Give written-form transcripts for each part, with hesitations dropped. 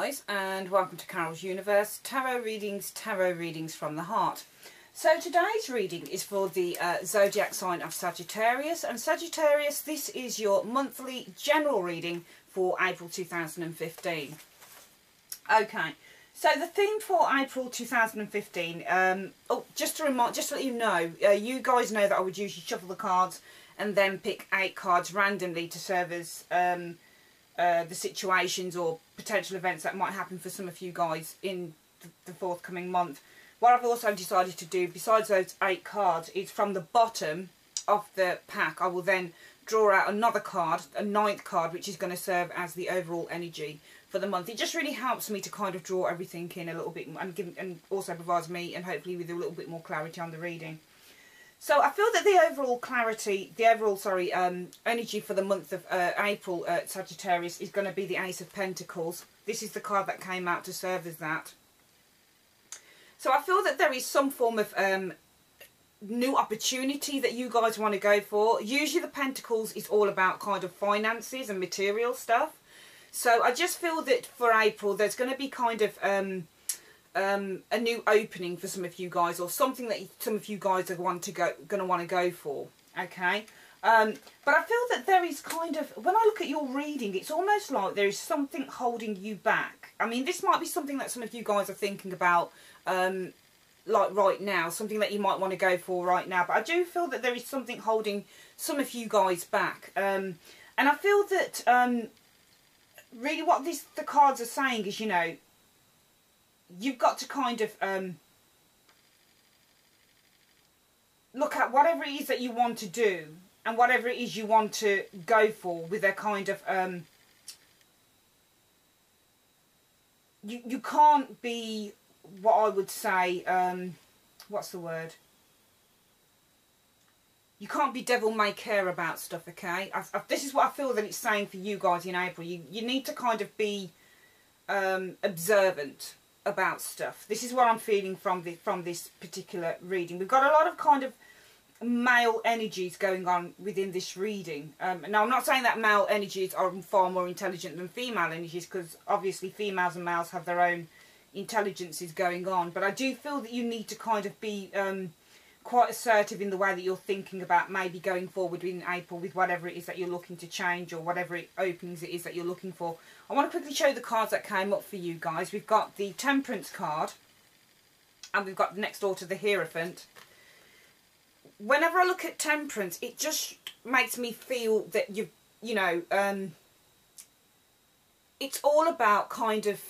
guys, and welcome to Carol's Universe Tarot Readings from the Heart. So today's reading is for the zodiac sign of Sagittarius, and Sagittarius, this is your monthly general reading for April 2015. Okay, so the theme for April 2015, just to let you know, you guys know that I would usually shuffle the cards and then pick 8 cards randomly to serve as the situations or potential events that might happen for some of you guys in the forthcoming month. What I've also decided to do, besides those 8 cards, is from the bottom of the pack I will then draw out another card, a 9th card, which is going to serve as the overall energy for the month. It just really helps me to kind of draw everything in a little bit and also provides me and hopefully with a little bit more clarity on the reading. So I feel that the overall energy for the month of April, Sagittarius, is going to be the Ace of Pentacles. This is the card that came out to serve as that. So I feel that there is some form of new opportunity that you guys want to go for. Usually the Pentacles is all about kind of finances and material stuff. So I just feel that for April there's going to be kind of a new opening for some of you guys, or something that some of you guys are going to want to go for. Okay, but I feel that there is kind of, when I look at your reading, it's almost like there is something holding you back. I mean, this might be something that some of you guys are thinking about, like right now, something that you might want to go for right now. But I do feel that there is something holding some of you guys back, and I feel that really what the cards are saying is, you know, you've got to kind of look at whatever it is that you want to do and whatever it is you want to go for with a kind of you can't be, what I would say, what's the word, you can't be devil may care about stuff. Okay, this is what I feel that it's saying for you guys in April. You need to kind of be observant about stuff. This is what I'm feeling from this particular reading. We've got a lot of kind of male energies going on within this reading. Now, I'm not saying that male energies are far more intelligent than female energies, because obviously females and males have their own intelligences going on, but I do feel that you need to kind of be quite assertive in the way that you're thinking about maybe going forward in April with whatever it is that you're looking to change, or whatever openings it is that you're looking for. I want to quickly show you the cards that came up for you guys. We've got the Temperance card, and we've got next door to the Hierophant. Whenever I look at Temperance, it just makes me feel that you know, it's all about kind of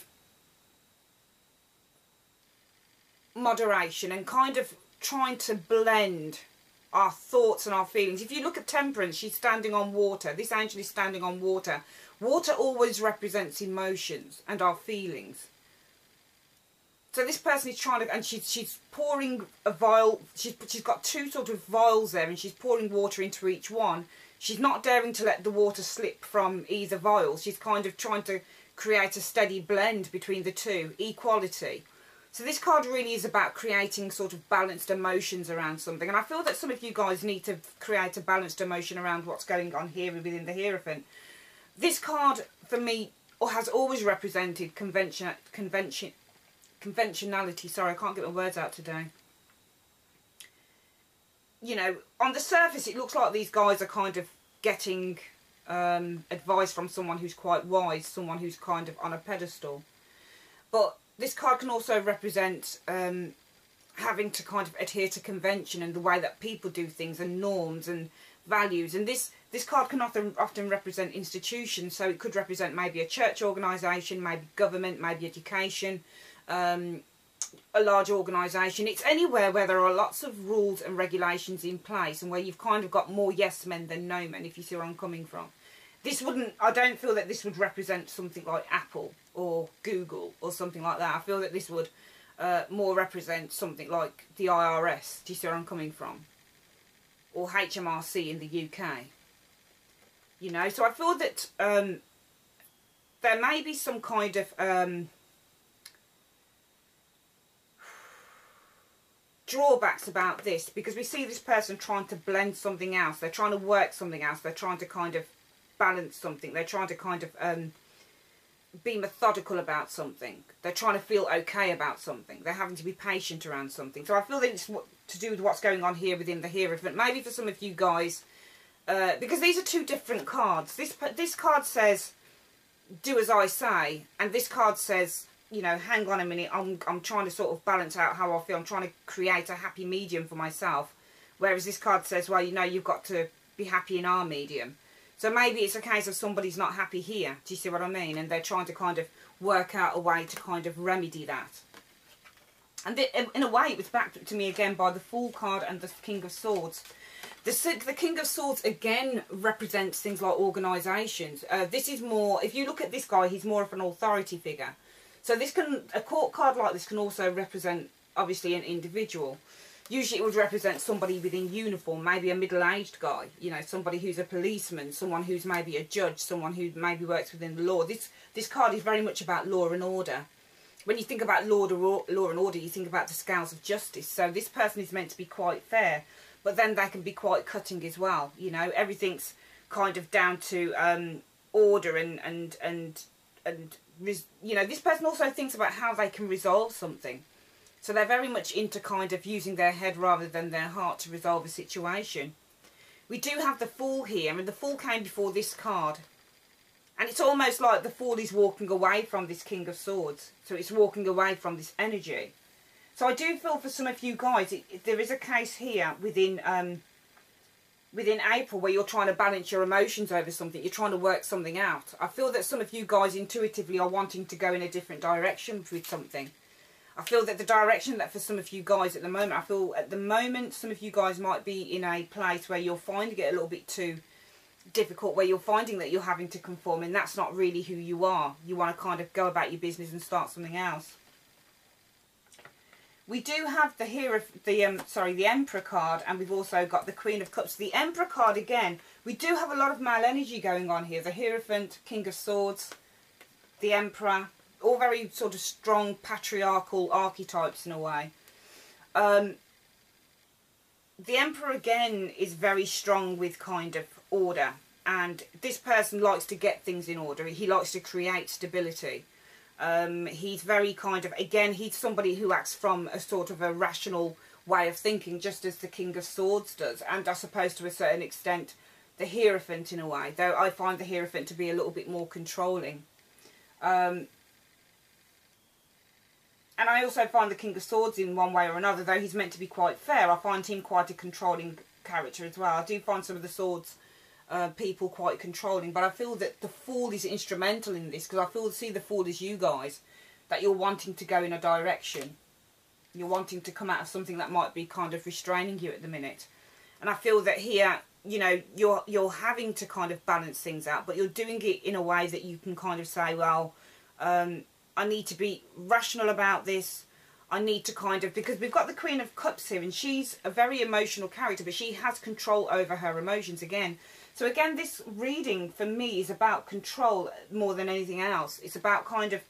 moderation and kind of trying to blend our thoughts and our feelings. If you look at Temperance, she's standing on water. This angel is standing on water. Water always represents emotions and our feelings. So this person is trying to, and she's pouring a vial. She's got 2 sort of vials there, and she's pouring water into each one. She's not daring to let the water slip from either vial. She's kind of trying to create a steady blend between the two, equality. So this card really is about creating sort of balanced emotions around something. And I feel that some of you guys need to create a balanced emotion around what's going on here within the Hierophant. This card, for me, has always represented conventionality. Sorry, I can't get my words out today. You know, on the surface, it looks like these guys are kind of getting advice from someone who's quite wise, someone who's kind of on a pedestal. But this card can also represent having to kind of adhere to convention and the way that people do things and norms and values. And this card can often represent institutions. So it could represent maybe a church organisation, maybe government, maybe education, a large organisation. It's anywhere where there are lots of rules and regulations in place, and where you've kind of got more yes men than no men, if you see where I'm coming from. This wouldn't, I don't feel that this would represent something like Apple or Google or something like that. I feel that this would more represent something like the IRS. Do you see where I'm coming from? Or HMRC in the UK. You know, so I feel that there may be some kind of drawbacks about this, because we see this person trying to blend something else. They're trying to work something else. They're trying to kind of balance something. They're trying to kind of be methodical about something. They're trying to feel okay about something. They're having to be patient around something. So I feel that it's to do with what's going on here within the Hierophant. Maybe for some of you guys, because these are two different cards. This card says, do as I say, and this card says, you know, hang on a minute, I'm trying to sort of balance out how I feel. I'm trying to create a happy medium for myself. Whereas this card says, well, you know, you've got to be happy in our medium. So maybe it's a case of somebody's not happy here. Do you see what I mean? And they're trying to kind of work out a way to kind of remedy that. And in a way, it was backed to me again by the Fool card and the King of Swords. The King of Swords, again, represents things like organisations. This is more, if you look at this guy, he's more of an authority figure. So a court card like this can also represent, obviously, an individual. Usually it would represent somebody within uniform, maybe a middle-aged guy, you know, somebody who's a policeman, someone who's maybe a judge, someone who maybe works within the law. This card is very much about law and order. When you think about law and order, you think about the scales of justice. So this person is meant to be quite fair, but then they can be quite cutting as well. You know, everything's kind of down to order and you know, this person also thinks about how they can resolve something. So they're very much into kind of using their head rather than their heart to resolve a situation. We do have the Fool here, and the Fool came before this card. And it's almost like the Fool is walking away from this King of Swords. So it's walking away from this energy. So I do feel for some of you guys, there is a case here within April where you're trying to balance your emotions over something. You're trying to work something out. I feel that some of you guys intuitively are wanting to go in a different direction with something. I feel that the direction that for some of you guys at the moment, I feel at the moment some of you guys might be in a place where you're finding it a little bit too difficult, where you're finding that you're having to conform, and that's not really who you are. You want to kind of go about your business and start something else. We do have the Emperor card, and we've also got the Queen of Cups. The Emperor card again, we do have a lot of male energy going on here. The Hierophant, King of Swords, the Emperor, all very sort of strong patriarchal archetypes in a way. The Emperor again is very strong with kind of order, and this person likes to get things in order. He likes to create stability. He's very kind of, again, he's somebody who acts from a sort of a rational way of thinking, just as the King of Swords does, and I suppose to a certain extent the Hierophant in a way, though I find the Hierophant to be a little bit more controlling. And I also find the King of Swords in one way or another, though he's meant to be quite fair, I find him quite a controlling character as well. I do find some of the Swords people quite controlling, but I feel that the Fool is instrumental in this, because I see the Fool as you guys, that you're wanting to go in a direction. You're wanting to come out of something that might be kind of restraining you at the minute. And I feel that here, you know, you're having to kind of balance things out, but you're doing it in a way that you can kind of say, well, I need to be rational about this. I need to kind of, because we've got the Queen of Cups here, and she's a very emotional character, but she has control over her emotions again. So again, this reading for me is about control more than anything else. It's about kind of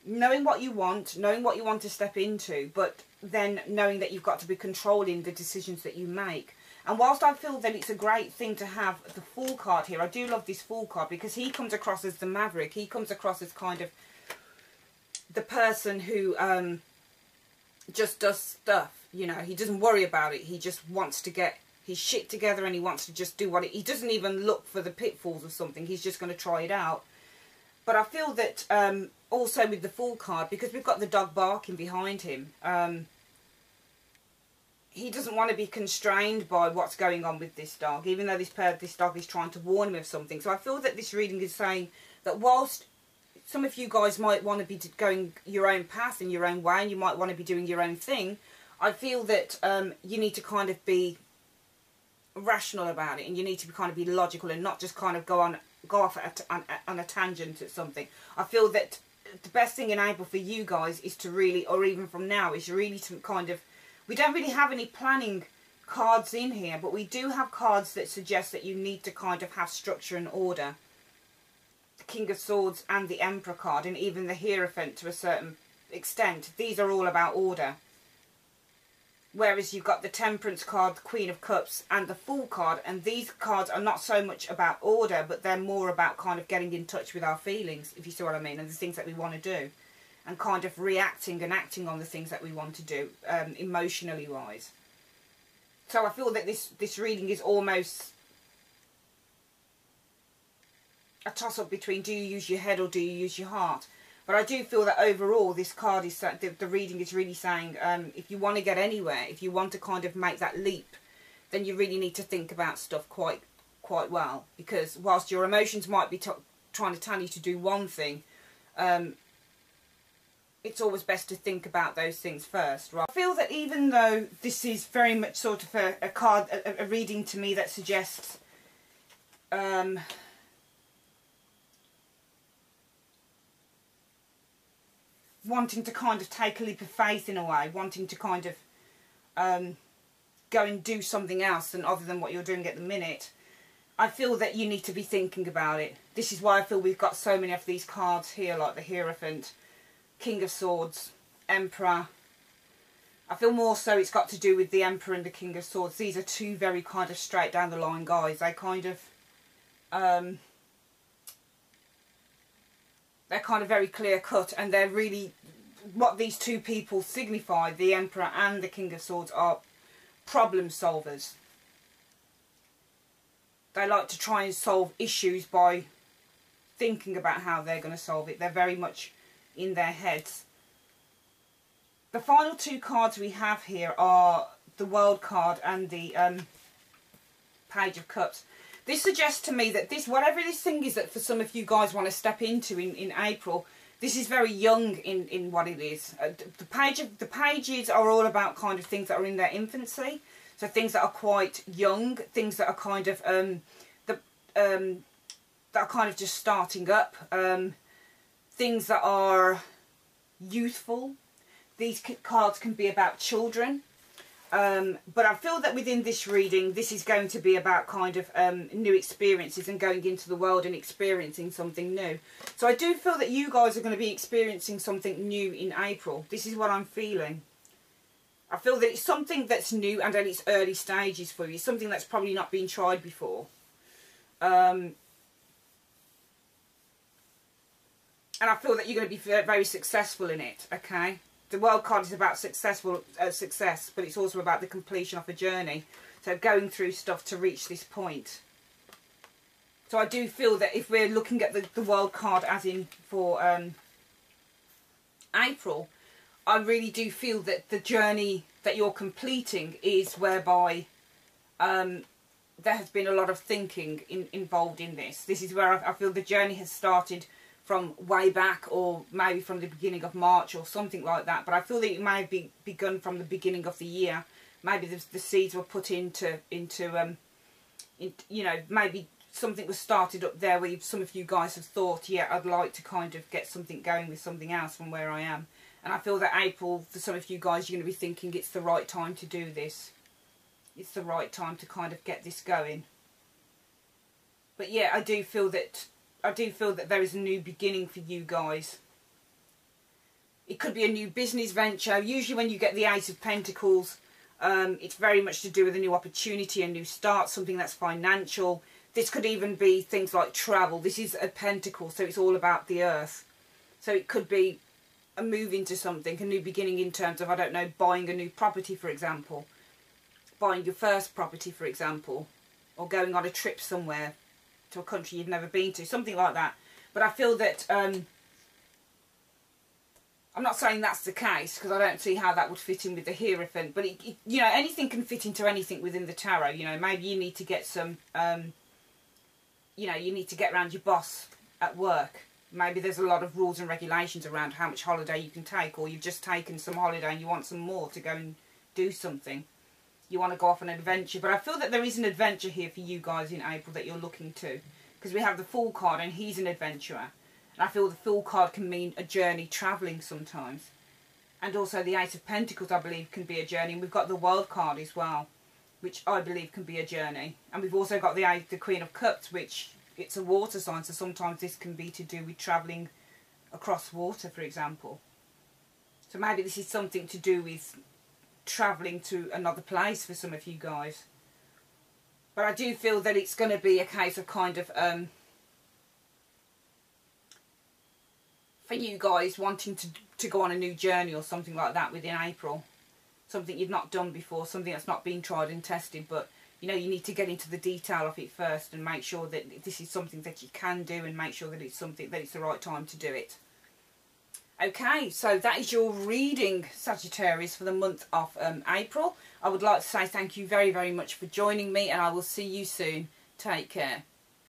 knowing what you want to step into, but then knowing that you've got to be controlling the decisions that you make. And whilst I feel that it's a great thing to have the Fool card here, I do love this Fool card because he comes across as the maverick. He comes across as kind of the person who just does stuff, you know. He doesn't worry about it. He just wants to get his shit together, and he wants to just do he doesn't even look for the pitfalls of something. He's just going to try it out. But I feel that also with the Fool card, because we've got the dog barking behind him, he doesn't want to be constrained by what's going on with this dog, even though this dog is trying to warn him of something. So I feel that this reading is saying that whilst some of you guys might want to be going your own path in your own way, and you might want to be doing your own thing, I feel that you need to kind of be rational about it, and you need to kind of be logical and not just kind of go off on a tangent at something. I feel that the best thing in April for you guys is to really, or even from now, is really to kind of, we don't really have any planning cards in here, but we do have cards that suggest that you need to kind of have structure and order. The King of Swords and the Emperor card, and even the Hierophant to a certain extent, these are all about order. Whereas you've got the Temperance card, the Queen of Cups and the Fool card, and these cards are not so much about order, but they're more about kind of getting in touch with our feelings, if you see what I mean, and the things that we want to do, and kind of reacting and acting on the things that we want to do, emotionally wise. So I feel that this reading is almost a toss-up between, do you use your head or do you use your heart? But I do feel that overall this card is, the reading is really saying, if you want to get anywhere, if you want to kind of make that leap, then you really need to think about stuff quite well. Because whilst your emotions might be trying to tell you to do one thing, it's always best to think about those things first, right? I feel that even though this is very much sort of a card, a reading to me that suggests wanting to kind of take a leap of faith in a way, wanting to kind of go and do something else other than what you're doing at the minute, I feel that you need to be thinking about it. This is why I feel we've got so many of these cards here, like the Hierophant, King of Swords, Emperor. I feel more so it's got to do with the Emperor and the King of Swords. These are two very kind of straight down the line guys. They kind of they're kind of very clear cut, and they're really, what these two people signify, the Emperor and the King of Swords, are problem solvers. They like to try and solve issues by thinking about how they're going to solve it. They're very much in their heads. The final two cards we have here are the World card and the Page of Cups. This suggests to me that this, whatever this thing is that for some of you guys want to step into in April, this is very young in what it is. The pages are all about kind of things that are in their infancy. So things that are quite young, things that are kind of that are kind of just starting up, things that are youthful. These cards can be about children. But I feel that within this reading, this is going to be about kind of new experiences and going into the world and experiencing something new. So I do feel that you guys are going to be experiencing something new in April. This is what I'm feeling. I feel that it's something that's new and at its early stages for you. Something that's probably not been tried before. And I feel that you're going to be very successful in it, okay? The World card is about success, but it's also about the completion of a journey. So going through stuff to reach this point. So I do feel that if we're looking at the World card as in for April, I really do feel that the journey that you're completing is whereby there has been a lot of thinking involved in this. This is where I feel the journey has started from way back, or maybe from the beginning of March or something like that. But I feel that it may have begun from the beginning of the year. Maybe the seeds were put into you know, maybe something was started up there where some of you guys have thought, yeah, I'd like to kind of get something going with something else from where I am. And I feel that April, for some of you guys, you're going to be thinking it's the right time to do this. It's the right time to kind of get this going. But yeah, I do feel that there is a new beginning for you guys. It could be a new business venture. Usually when you get the Ace of Pentacles, it's very much to do with a new opportunity, a new start, something that's financial. This could even be things like travel. This is a pentacle, so it's all about the earth. So it could be a move into something, a new beginning in terms of, I don't know, buying a new property, for example. Buying your first property, for example. Or going on a trip somewhere to a country you've never been to, something like that. But I feel that I'm not saying that's the case, because I don't see how that would fit in with the Hierophant. But you know, anything can fit into anything within the tarot. You know, maybe you need to get some, you know, you need to get around your boss at work. Maybe there's a lot of rules and regulations around how much holiday you can take, or you've just taken some holiday and you want some more to go and do something. You want to go off on an adventure. But I feel that there is an adventure here for you guys in April that you're looking to. Because we have the Fool card and he's an adventurer. And I feel the Fool card can mean a journey, travelling sometimes. And also the Ace of Pentacles, I believe, can be a journey. And we've got the World card as well, which I believe can be a journey. And we've also got the Queen of Cups, which it's a water sign. So sometimes this can be to do with travelling across water, for example. So maybe this is something to do with travelling to another place for some of you guys. But I do feel that it's going to be a case of kind of, for you guys wanting to go on a new journey or something like that within April. Something you've not done before, something that's not been tried and tested, but you know, you need to get into the detail of it first and make sure that this is something that you can do, and make sure that it's something that it's the right time to do it. Okay, so that is your reading, Sagittarius, for the month of April. I would like to say thank you very, very much for joining me, and I will see you soon. Take care.